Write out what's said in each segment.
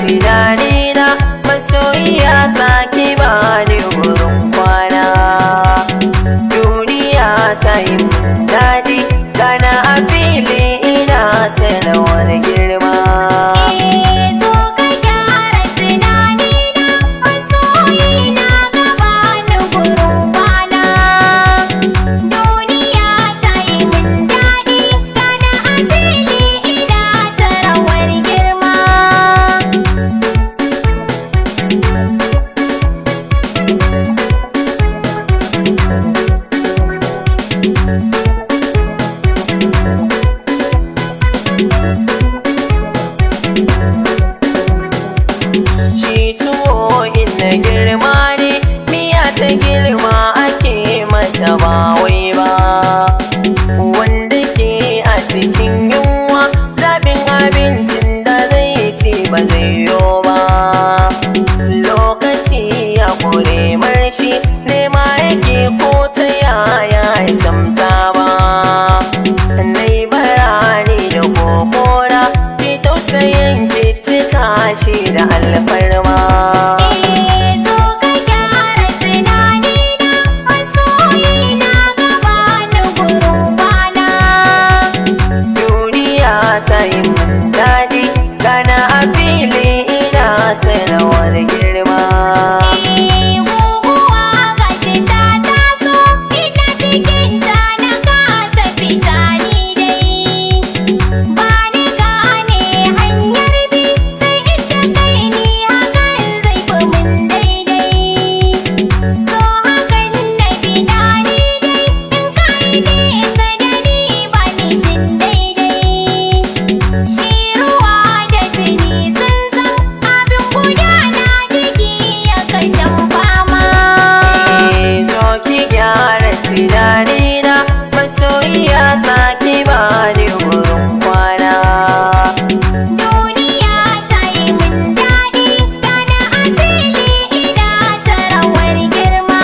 tunanina masoyiya ta ki bani wurin kwana. Duniya ta yi mun daɗi gana a fili ina ta rawar girma. Na girma ne miya ta girma ake masa ba wai ba, wanda ke a cikin yunwa zaɓin abincin da zai ci ba zai yo ba. Lokaci ya kure marshi nema yake ko ta yaya samta ba. Nai barani da kokora ki tausayin ki cika shi da alfarma. Ta yi mun daɗi gana a fili ina ta rawar girma. Guguwa gashi ta taso ina cikin ta na kasa fita ni dai. Ba ni gane hanyar bi sai inda kai ni hakan zai fi mun daidai. To hakan na bi na ni dai in kai nesa da ni ba ni jin daidai. Shi ruwa da jini sun san abin gudana jiki ya kashen fama. Zo ki gyara tunanina masoyiya ta ki bani wurin kwana. Duniya ta yi mun daɗi gana a fili ina ta rawar girma.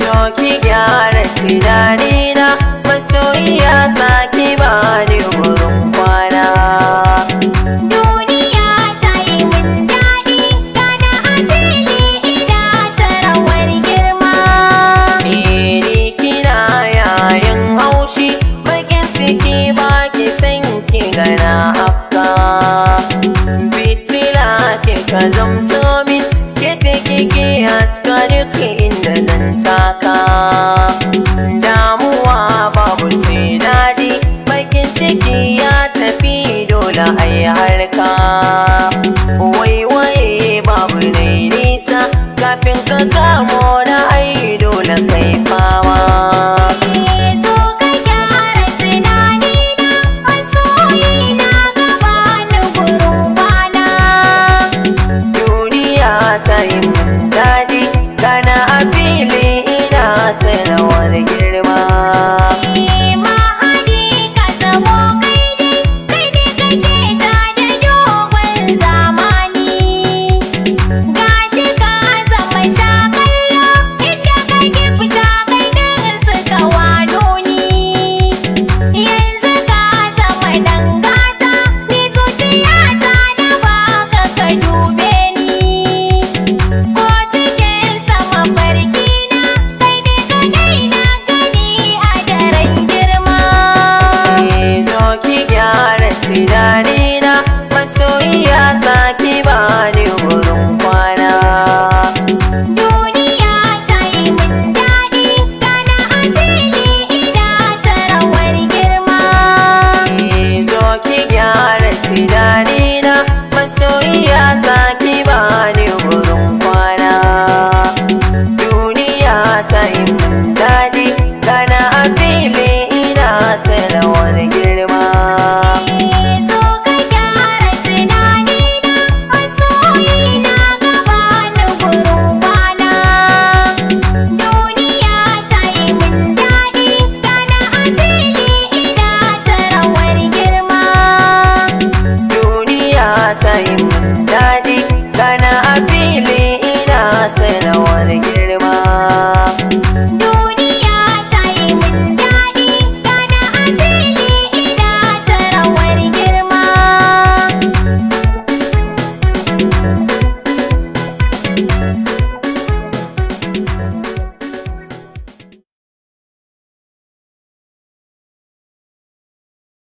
Zo ki gyara tunanina masoyiya ta ki bani wurin kwana. Duniya ta yi mun daɗi gana a fili ina ta rawar girma. Ni kina yayin haushi bakin ciki ba ki san ki gana afka. Fitila kika zamto min ke ce kike haska duk inda zan taka. Damuwa babu sai daɗi bakin ciki ya tafi dole ai harka. Waiwaye babu nai nisa kafin ka kamo na ai dole kai fama. Zo ka gyara tunanina masoyina gaba ni gurin kwana. Duniya ta yi mun daɗi gana a fili ina ta rawar girma. Mahadi ka zamo kai ne kake ta da dogon zamani. Gashi ka zama shakallo inda kake fita kai din suka wano ni. Yanzu ka zama dangata ni zuciyata na baka ka dube ni. Ko cikin sama farki na kai ne kadai na gani a daren girma. Zo ki gyara tunanina masoyiya ta ki bani wurin kwana. Duniya ta yi mun daɗi gana a fili ina ta rawar girma. Zo ki gyara tunanina masoyiya ta ki bani wurin kwana. Duniya ta yi mun daɗi